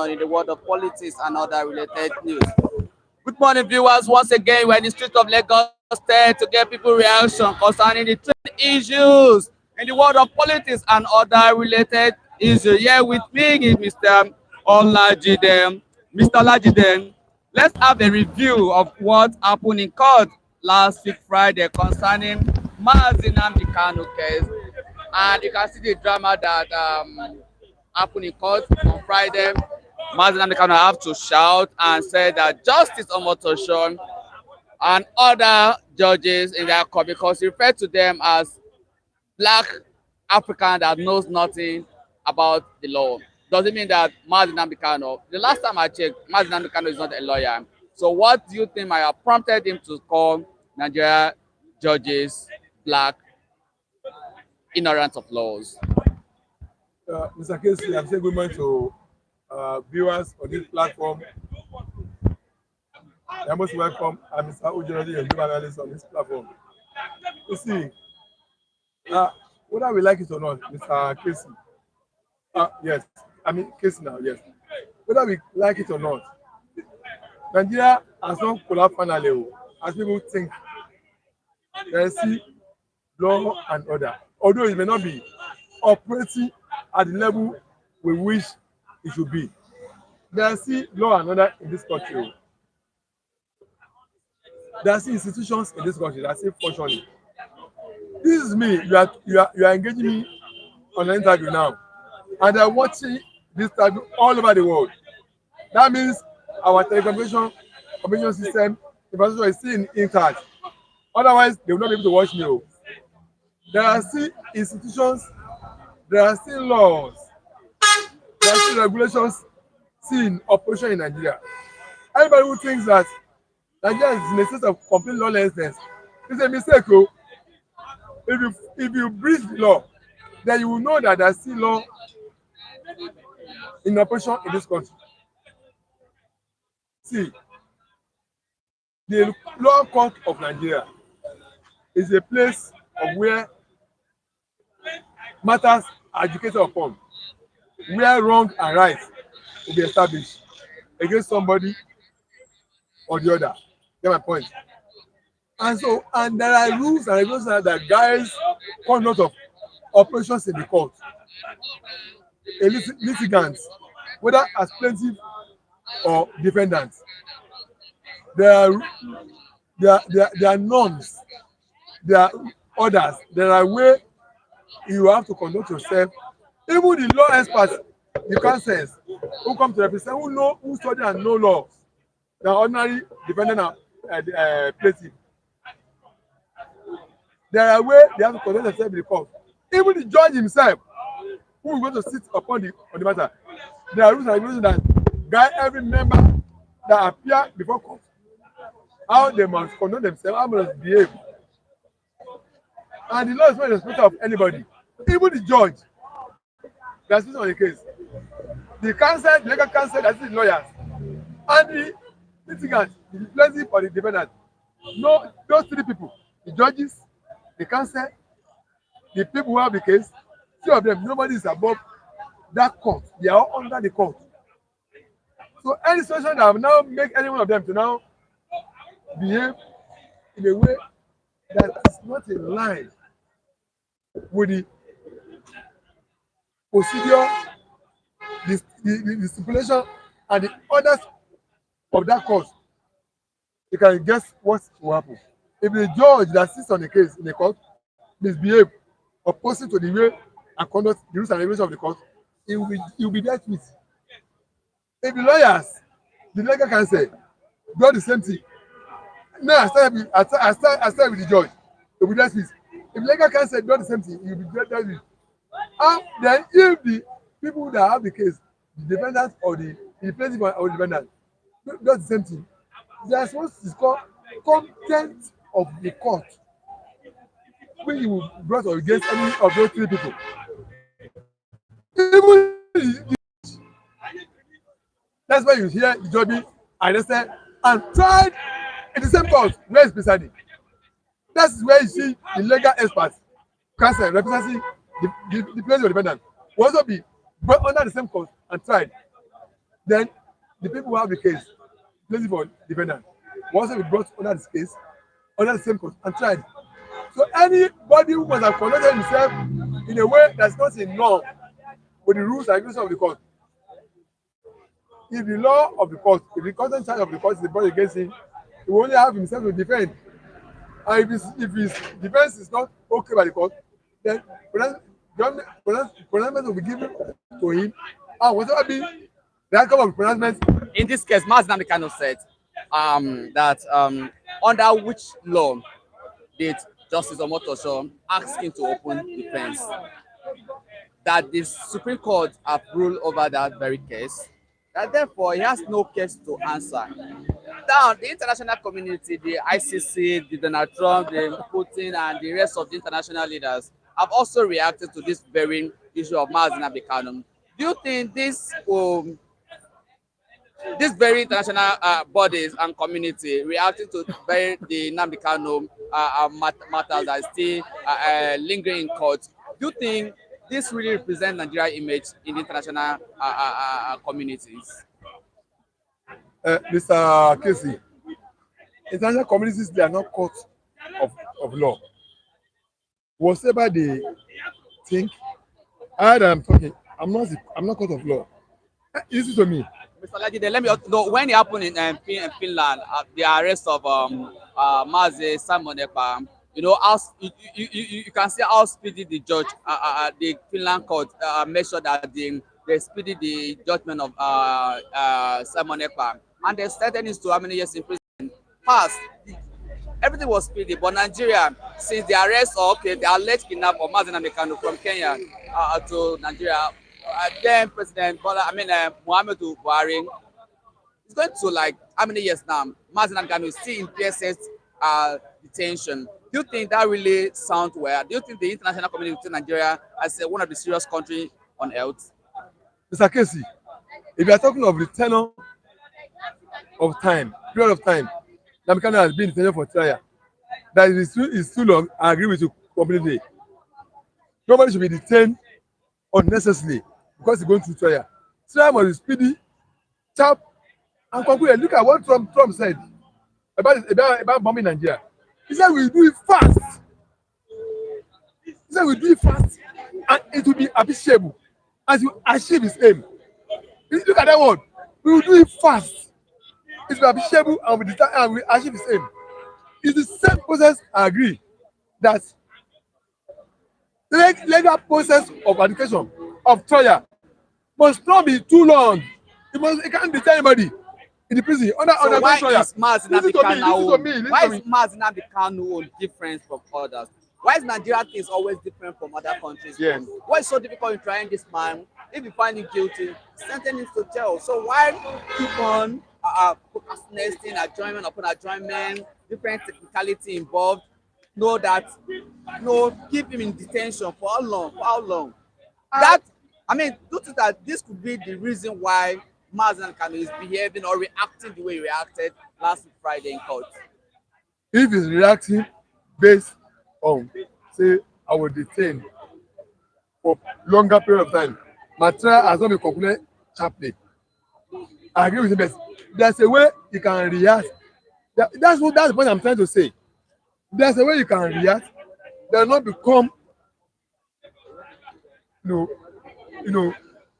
in the world of politics and other related news. Good morning, viewers. Once again, we're in the streets of Lagos State to get people reaction concerning the trade issues in the world of politics and other related issues. Here with me is Mr. Olajide. Mr. Olajide, let's have a review of what happened in court last week Friday concerning Nnamdi Kanu case. And you can see the drama that happened in court on Friday. Nnamdi Kanu have to shout and say that justice Omotosho and other judges in their court, because he referred to them as black African that knows nothing about the law. Does it mean that Nnamdi Kanu, the last time I checked, Nnamdi Kanu is not a lawyer. So what do you think might have prompted him to call Nigeria judges black, ignorant of laws? Mr. Casey, I'm saying good morning to viewers on this platform. I most welcome Mr. Ujirodi and human analyst on this platform. You see, whether we like it or not, Mr. Casey, yes, I mean Casey now, yes. Whether we like it or not, Nigeria has not collapsed finally, as people think. There is law and order, although it may not be operating at the level we wish it should be. There is law and order in this country. There are institutions in this country that are functioning. This is me. You are engaging me on an interview now, and they are watching this interview all over the world. That means our telecommunication system infrastructure is still intact. Otherwise, they will not be able to watch me. There are still institutions, there are still laws, there are still regulations still in operation in Nigeria. Anybody who thinks that Nigeria is in a state of complete lawlessness is a mistake. If you breach the law, then you will know that there is still law in operation in this country. See, the law court of Nigeria is a place of where matters are educated upon, where wrong and right will be established against somebody or the other. Get my point? And there are rules and regulations that guides conduct of operations in the court. A litigant, whether as plaintiff or defendant, there are norms, there are orders, there are ways you have to conduct yourself. Even the law experts, the counsels who come to represent, who study and know laws, the ordinary defendant and plaintiff, there are ways they have to conduct themselves in the court. Even the judge himself, who is going to sit upon the matter, there are rules and regulations that guide every member that appear before court, how they must conduct themselves, how they must behave. And the law is not respectful of anybody, even the judge that sits on the case, the counsel, the legal counsel that is lawyers, and the litigant, the plaintiff or the defendant. No, those three people, the judges, the counsel, the people who have the case, three of them, nobody is above that court. They are all under the court. So any situation that will now make any one of them to now behave in a way that is not in line with the procedure, the stipulation, and the orders of that court, you can guess what will happen. If the judge that sits on the case in the court misbehave, opposing to the way and conduct the rules and regulations of the court, he will be dealt with. If the lawyers, the legal counsel, do the same thing, now I start with the judge, he will be dealt with. If the legal counsel do the same thing, he will be dealt with. And then if the people that have the case, the defendant or the plaintiff or the defendant, do the same thing, there is what is called contempt of the court, when you will brought against any of those three people. Even that's why you hear the judge be arrested and tried in the same court where it's presiding. That's where you see the legal experts, counsel representing the plaintiff or defendant will also be brought under the same court and tried. then the people who have the case, place it for defendant, will also be brought under this case, under the same court, and tried. So anybody who must have conducted himself in a way that's not in law with the rules and regulations of the court, if the law of the court, if the content charge of the court is brought against him, he will only have himself to defend. And if his defense is not okay by the court, then pronouncement will be given to him, and whatever be the outcome of the pronouncement. In this case, Nnamdi Kanu said that under which law did Justice Omotosho ask him to open defense? That the Supreme Court have ruled over that very case, that therefore he has no case to answer. Now, the international community, the ICC, the Donald Trump, the Putin, and the rest of the international leaders have also reacted to this very issue of Nnamdi Kanu. Do you think this very international bodies and community reacting to the Nnamdi Kanu matters that is still lingering in court, do you think this really represents Nigeria's image in the international communities? Mr. Casey, international communities, they are not court of law. Whatever they think, I'm talking, I'm not court of law. Listen to me. Mr. Lajide, let me know when it happened in Finland, the arrest of Mazi Simon Ekpa, you know, you can see how speedy the judge, the Finland court, made sure that they speedy the judgment of Simon Ekpa, and they sentenced to how many years in prison? Past. Everything was speedy, but Nigeria, since the arrest of the alleged kidnap of Nnamdi Kanu from Kenya to Nigeria, then President Muhammadu Buhari is going to, like, how many years now? Nnamdi Kanu is still in PSS detention. Do you think that really sounds well? Do you think the international community in Nigeria as one of the serious countries on earth? Mr. Casey, if you are talking of the tenor of time, period of time, Nnamdi Kanu has been detained for trial, that is too long, I agree with you completely. Nobody should be detained unnecessarily because he's going through trial. Trial must be speedy, sharp, and concluded. Look at what Trump said about bombing Nigeria. He said we do it fast. He said we do it fast, and it will be appreciable as you achieve his aim. Look at that word. We will do it fast. It will be appreciable and we achieve his aim. It's the same process. I agree that the legal process of education of trial must not be too long. It can't detain anybody in the prison under why trial. is Nnamdi Kanu different from others? Why is Nigeria things always different from other countries? Yes. Why is so difficult in trying this man? If you find him guilty, sentence him to jail. So why keep on procrastinating, adjournment upon adjournment, different technicality involved? Keep him in detention for how long? For how long? Do you think that this could be the reason why Nnamdi Kanu is behaving or reacting the way he reacted last Friday in court? If he's reacting based on, say, I will detain for longer period of time, my trial has not been concluded sharply, I agree with him. But there's a way you can react. That's the point I'm trying to say. There's a way you can react that will not become,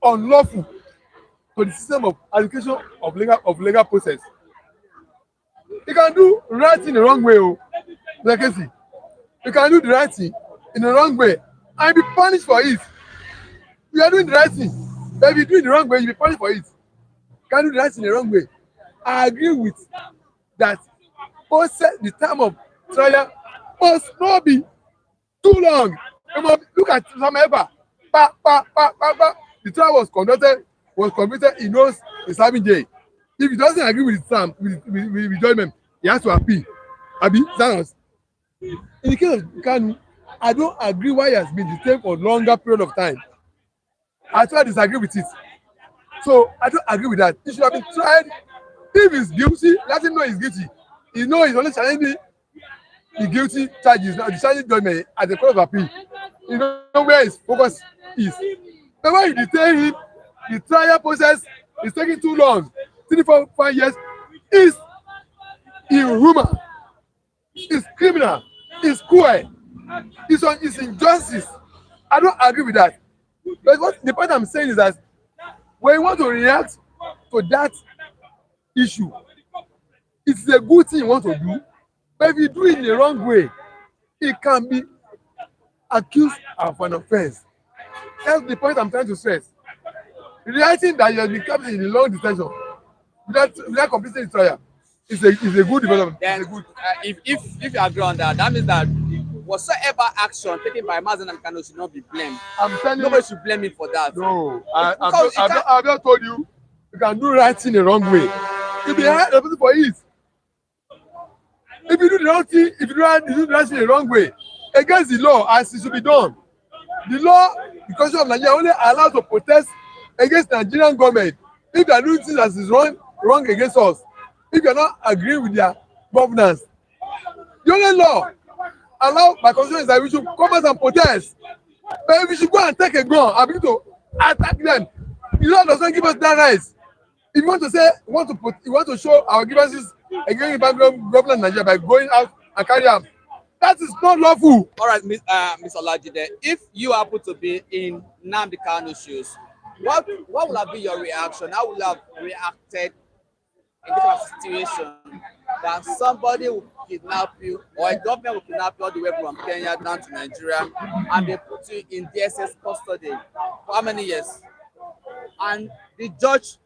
unlawful to the system of education of legal process. You can do right thing the wrong way, like I see. You can do the right thing in the wrong way and be punished for it. You are doing the right thing, but if you do it the wrong way, you'll be punished for it. You can do the right thing the wrong way. I agree with that. Process, the time of trial must not be too long. Look at some ever. The trial was convicted, he knows he's having jail. If he doesn't agree with with judgment, he has to appeal. In the case of Kanu, I don't agree why he has been detained for a longer period of time. I try to disagree with it. So I don't agree with that. He should have been tried. If he's guilty, let him know he's guilty. He knows he's only challenging the guilty charges, not the challenging judgment at the court of appeal. You know where his focus is. But when you detain him, the trial process It's taking too long. 3, 4, 5 years is inhuman. It's criminal. It's cruel. It's injustice. I don't agree with that. But what the point I'm saying is that when you want to react to that issue, it's a good thing you want to do. But if you do it in the wrong way, it can be accused of an offense. That's the point I'm trying to stress. Reacting that you have been kept in a long detention without completing the trial is a good development. Then, if you agree on that, that means that whatsoever action taken by Mazen and Kanu should not be blamed. I'm telling Nobody you, should blame him for that. no, I've not told you you can do right thing the wrong way. You'll be held responsible for it. If you do the wrong thing, if you do the right thing the wrong way, against the law as it should be done. The law, the Constitution of Nigeria only allows to protest against Nigerian government if they are doing things that is wrong against us. If you are not agreeing with their governance, the only law allowed by Constitution is that we should come out and protest. But if we should go and take a gun and begin to attack them, the law does not give us that right. If you want to say, you want to show our grievances against the government of Nigeria by going out and carry out, that is not lawful. All right, Mr. Olajide, if you happen to be in Nnamdi Kanu's shoes, what would have been your reaction? How would you have reacted in this kind of situation that somebody will kidnap you or a government will kidnap you all the way from Kenya down to Nigeria and they put you in DSS custody for how many years? And the judge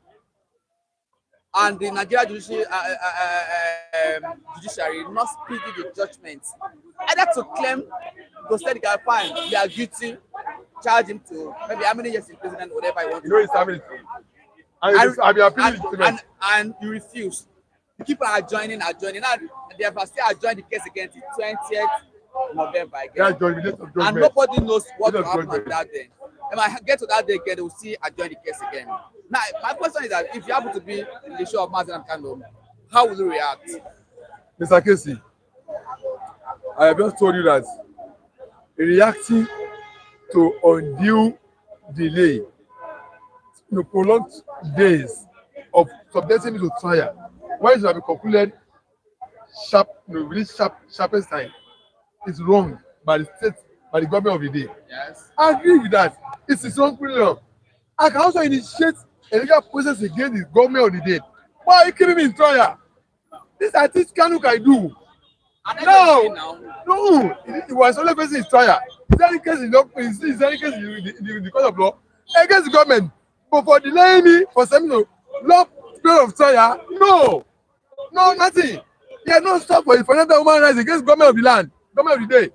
and the Nigeria judiciary not speaking the judgment. Either to claim, to say the guy fine, you are guilty, charge him to maybe how many years in prison and whatever I want. You know his family. And you refuse. You keep on adjoining. Now they have still adjoined the case again to 20th November again. And nobody knows what will happen on that day. If I get to that day again, they will see adjoin the case again. Now, my question is that if you happen to be in the show of Mazen and Kanu, how will you react? Mr. Casey, I have just told you that reacting to undue delay, prolonged days of subjecting me to trial, when it should have been concluded within sharpest time, is wrong by the state, by the government of the day. Yes. I agree with that. It is wrong. I can also initiate a legal process against the government of the day. Why are you keeping me in trial? This I think Kanu can do. No, it was only facing his trial. Is there any case in the court of law against the government? But for delaying me for some long period of trial, no, nothing. He had no stop for fundamental human rights against government of the land, government of the day.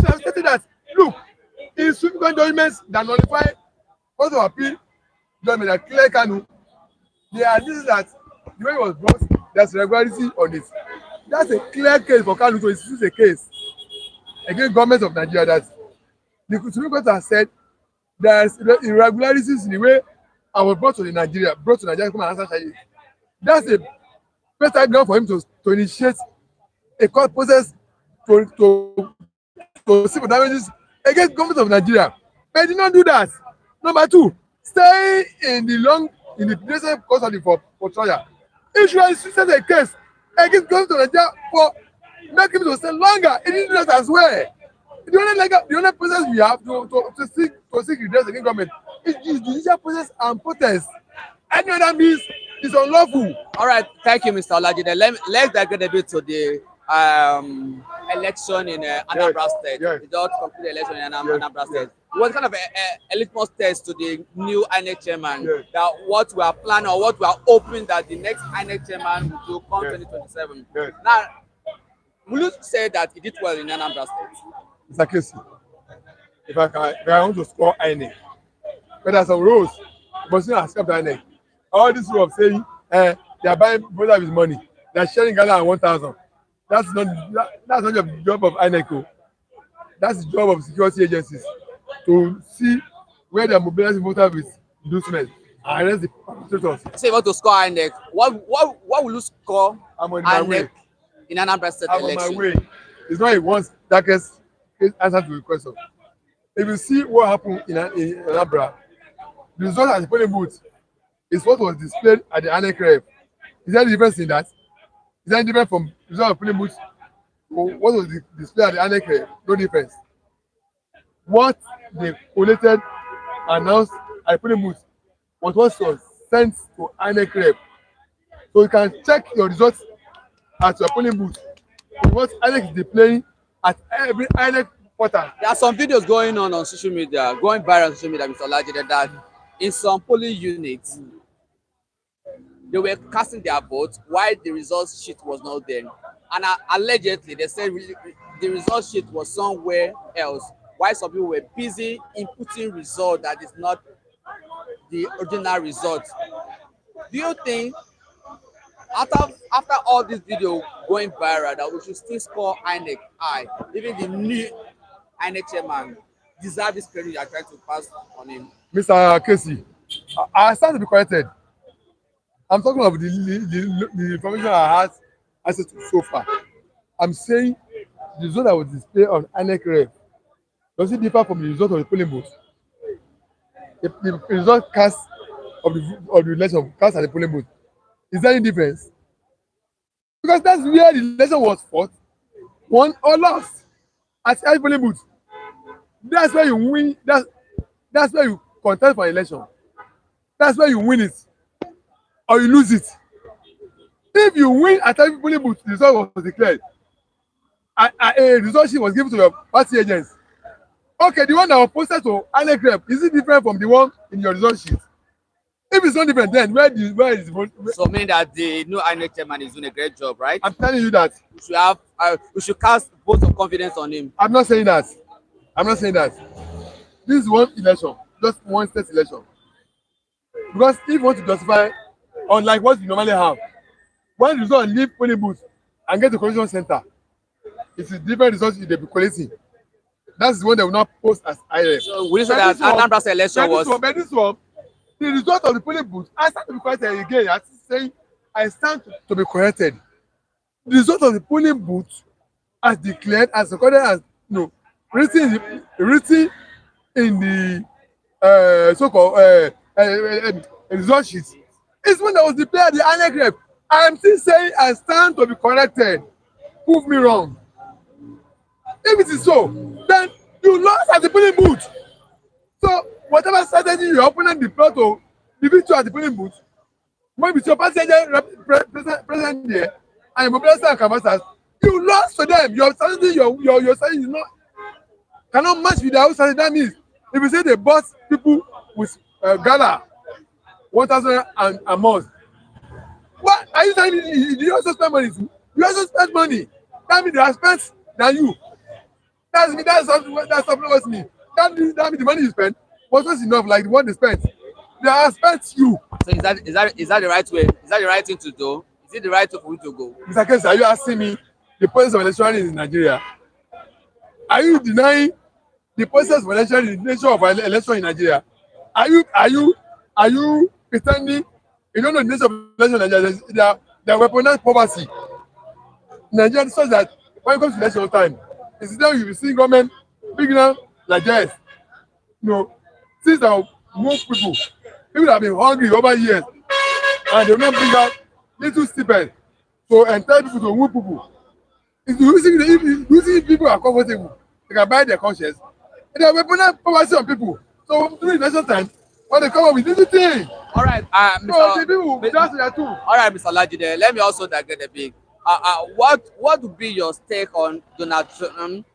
So I'm stating that, look, in Supreme Court judgments that nullify Court of Appeal judgment that clear Kanu, they are this that the way it was brought, there's regularity on it. That's a clear case for Kanu, so it's a case against government of Nigeria that the Supreme Court has said there's irregularities in the way I was brought to Nigeria to come and answer charges. That's a better ground for him to initiate a court process to seek for damages against government of Nigeria. But he did not do that. Number two, stay in the present custody for trial. He should have instituted a case against government of Nigeria for making him to stay longer. He didn't do that as well. The only process we have to seek redress against government is judicial process and protest. Any other means is unlawful. All right, thank you, Mr. Olajide. Let's digress a bit to the election in Anambra State. Yes. The just completed election in Anambra State. It was kind of a litmus test to the new INEC chairman. Yes. That what we are planning or what we are hoping that the next INEC chairman will do come 2027. Yes. Now, will you say that he did well in Anambra State? Mr. Casey, if I want to score INEC, but there's some rules, but still accept INEC. All this rule of saying they are buying voters with money, they are sharing Ghana at 1,000. That's not the job of INEC. That's the job of security agencies to see where they are mobilizing voters with inducement and arrest the perpetrators. Say you want to score INEC. What will you score INEC in Anambra State election? I'm on my way. It's not a once darkest answer to the question. If you see what happened in Anambra, the result at the polling booth is what was displayed at the INEC ref. Is there a difference in that? Is there any difference from result of polling booth or what was displayed at the INEC ref? No difference. What they collated, announced at the polling booth was what was sent to INEC ref. So you can check your results at your polling booth with what INEC is displaying at every INEC portal. There are some videos going on social media, going viral on social media, Mr. Olajide, that in some polling units, they were casting their votes while the result sheet was not there. And allegedly, they said the result sheet was somewhere else, while some people were busy inputting result that is not the original result. Do you think after all this video going viral that we should still score INEC high, even the new INEC chairman deserve this credit you are trying to pass on him? Mr. Casey, I stand to be corrected. I'm talking about the information I had access to so far. I'm saying the result that was displayed on INEC ref, does it differ from the result of the polling booth? The result cast of the election cast at the polling booth, is there any difference? Because that's where the election was fought, won or lost at every polling booth. That's where you win. That's where you contest for election. That's where you win it or you lose it. If you win at every polling booth, the result was declared. A result sheet was given to your party agents. Okay, the one that was posted to INEC rep, is it different from the one in your result sheet? If it's not different, then where is the vote? So mean that the new INEC chairman is doing a great job, right? I'm telling you that. We should cast votes of confidence on him. I'm not saying that. This is one election, just one state election. Because if you want to justify, unlike what you normally have, when you go and leave polling booth and get to collection center, it's a different result you dey be collecting. That's the one they will not post as IRF. So we say that Anambra's election was. But this one, the result of the polling booth, I stand to be corrected again. I saying I stand to be corrected. The result of the polling booth, as declared, as recorded, as written in the so-called result sheet, is one that was declared at the INEC rep. I am still saying I stand to be corrected. Prove me wrong. If it is so, then you lost at the polling booth. So whatever strategy your opponent deployed to defeat you at the polling booth, maybe your party agent present there and your mobilizer and canvassers, you lost to them. Your strategy, your strategy is not cannot match with their own strategy. That means if you say they bought people with Ghana 1,000 and a month, what are you saying? You also spend money too? You also spend money. That means they have spent than you. That's something what me. That means the money you spend was not enough like the one they spent. They have spent you. So is that the right way? Is that the right thing to do? Is it the right way for you to go? Mr. Kesi, are you asking me the process of election in Nigeria? Are you denying the process of election in the nature of election in Nigeria? Are you pretending you don't know the nature of election in Nigeria? They are weaponized poverty. Nigeria such that when it comes to election time, it's there you will see government big now like this. Things that will move people that have been hungry over years, and they will not bring out little stipend to entice people to move people. If you see people are comfortable, they can buy their conscience. And they are weaponized poverty on people. So during election time, when they come up with little things, all right, the people will just there too. All right, Mr. Olajide, let me also digress a bit. What would be your take on Donald Trump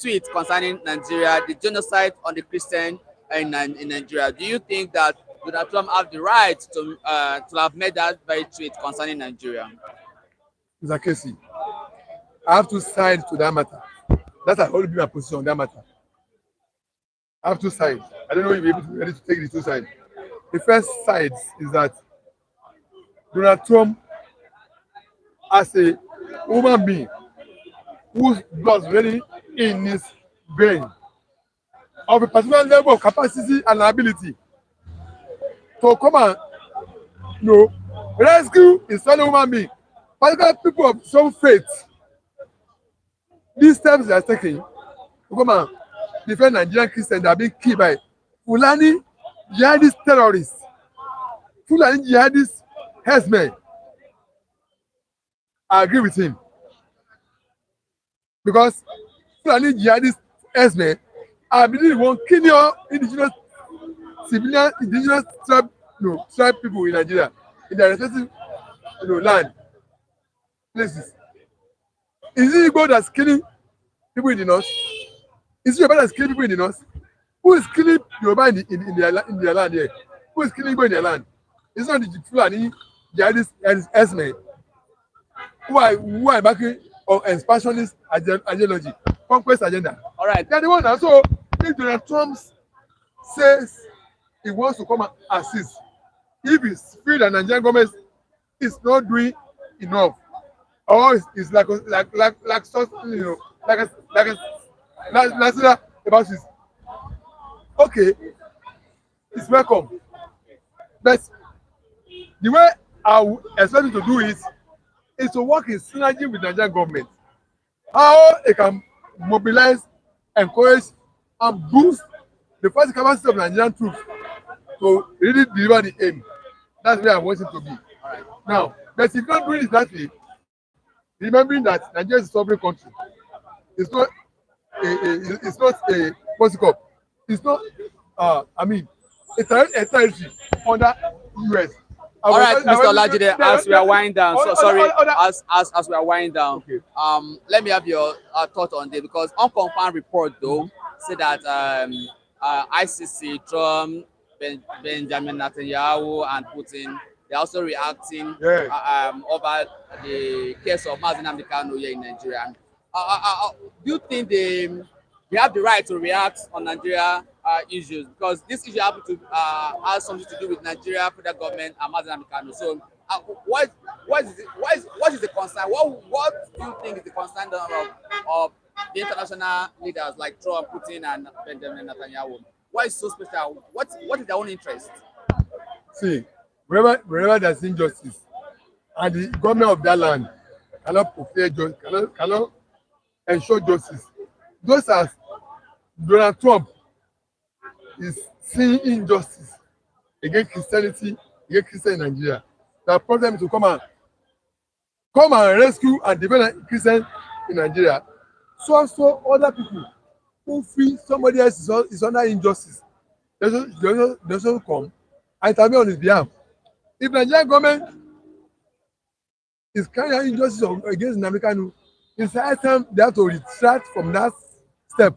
tweet concerning Nigeria, the genocide on the Christian in Nigeria? Do you think that Donald Trump have the right to have made that very tweet concerning Nigeria? Mr. Casey, I have two sides to that matter. That has always been my position on that matter. I have two sides. I don't know if you're able to be ready to take the two sides. The first side is that Donald Trump, as a human being whose blood is really in his brain, of a particular level of capacity and ability to come and rescue his fellow human being, particularly people of some faith. These steps they are taking to come and defend Nigerian Christians that are being killed by Fulani jihadist terrorists. Fulani jihadist herdsmen, I agree with him because Fulani jihadist herdsmen are believe one killing indigenous civilian indigenous tribe people in Nigeria in their respective land places. Is it Igbo that's killing people in the north? Is it Yoruba that's killing people in the north? Who is killing Yoruba in their land here? Who is killing Igbo in their land? It's not the Fulani jihadist herdsmen who are backing on expansionist ideology, conquest agenda. All right. They are the one that so if Donald Trump says he wants to come and assist, if he feel that Nigerian government is not doing enough, or it's like something like about this, okay, it's welcome. But the way I would expect him to do it is to work in synergy with Nigerian government. How it can mobilize, encourage, and boost the fighting capacity of Nigerian troops to really deliver the aim. That's where I want it to be. Right. Now, but if you can't do it that way, remembering that Nigeria is a sovereign country, it's not a what's it called? It's not a territory under US. All right, Mr. Olajide, as we are winding down, as we are winding down, okay. Let me have your thought on this because unconfirmed report though say that ICC, Trump, Benjamin Netanyahu, and Putin, they're also reacting over the case of Nnamdi Kanu here in Nigeria. Do you think they have the right to react on Nigeria issues because this issue happen to has something to do with Nigeria federal government and Nnamdi Kanu? So, what is the concern? What do you think is the concern of the international leaders like Trump, Putin, and Benjamin Netanyahu? Why is so special? What is their own interest? See, wherever there's injustice, and the government of that land cannot fulfill justice, cannot ensure justice, just as Donald Trump is seeing injustice against Christianity, against Christians in Nigeria. The problem is to come and rescue and develop Christians in Nigeria. So also other people who feel somebody else is under injustice, they also come and intervene on his behalf. If Nigerian government is carrying out injustice against Nnamdi Kanu, it's high time they have to retract from that step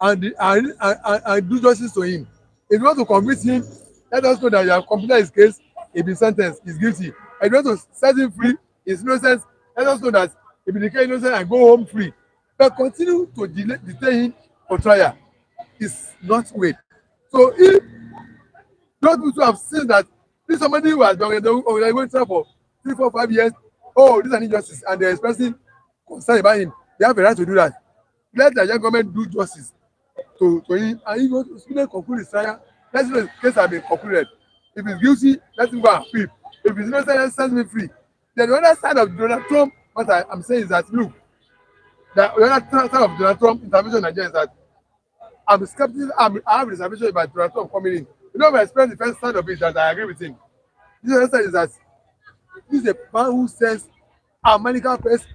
and do justice to him. If you want to convict him, let us know that you have completed his case, he's been sentenced, he's guilty. If you want to set him free, he's innocent, let us know that he will declare innocent and go home free. But continue to detain him for trial is not way. So if those people have seen that this is somebody who has been going for 3, 4, 5 years, oh, this is an injustice, and they're expressing concern about him, they have a right to do that. Let the Nigerian government do justice to him, and he goes to conclude his trial. Let's see the case has been concluded. If he's guilty, let him go and free. If he's innocent, let's set him free. Then the other side of Donald Trump, what I'm saying is that look, the other side of Donald Trump intervention in Nigeria is that I'm skeptical. I have a reservation about Donald Trump coming in. You know, I explained the first side of it that I agree with him. The other side is that this is a man who says America first,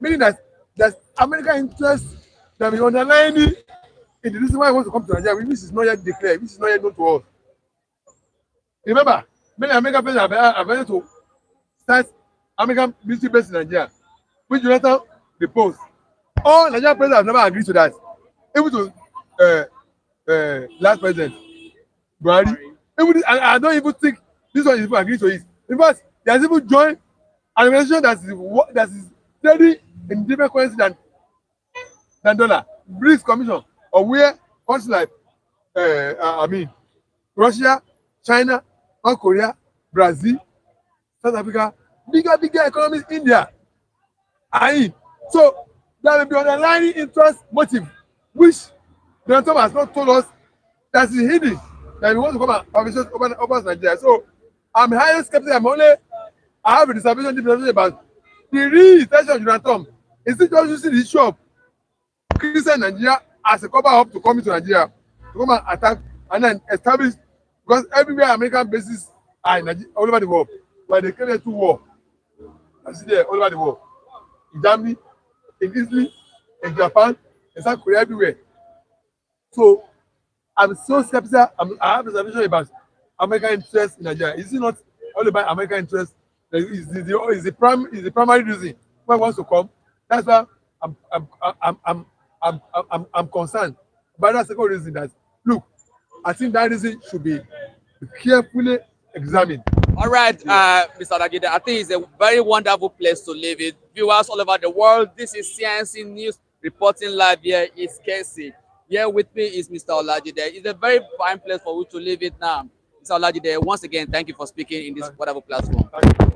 meaning that there's American interest that will underline in the reason why he wants to come to Nigeria, which is not yet declared, which is not yet known to us. Remember, many American presidents are ready to start American military base in Nigeria, which Jonathan proposed. All Nigerian presidents have never agreed to that. Even to last president, Buhari. I don't even think this one is even agreed to it. In fact, he has even joined an organization that is trading in different currency than dollar. BRICS Commission, or where countries like Russia, China, North Korea, Brazil, South Africa, bigger economies, India are in. So there will be underlying interest motive, which Donald Trump has not told us that is hidden, that he wants to come and publish over Nigeria. So I'm highly skeptical. I have a dissertation about the real intention of Donald Trump. Is it just using the issue of Christian Nigeria as a cover up to come into Nigeria, to come and attack and then establish, because everywhere American bases all over the world. But they carry to war. I see there all over the world. In Germany, in Italy, in Japan, in South Korea, everywhere. So I'm so skeptical. I have a reservation about American interest in Nigeria. Is it not all about American interest? Is the primary reason why wants to come? That's why I'm concerned. But that's the second reason that look, I think that reason should be carefully examined. All right, Mr. Olajide, I think it's a very wonderful place to live it. Viewers all over the world, this is CNC News reporting live here. It's Casey. Here with me is Mr. Olajide. It's a very fine place for you to live it now. Mr. Olajide, once again, thank you for speaking in this wonderful platform. Thank you.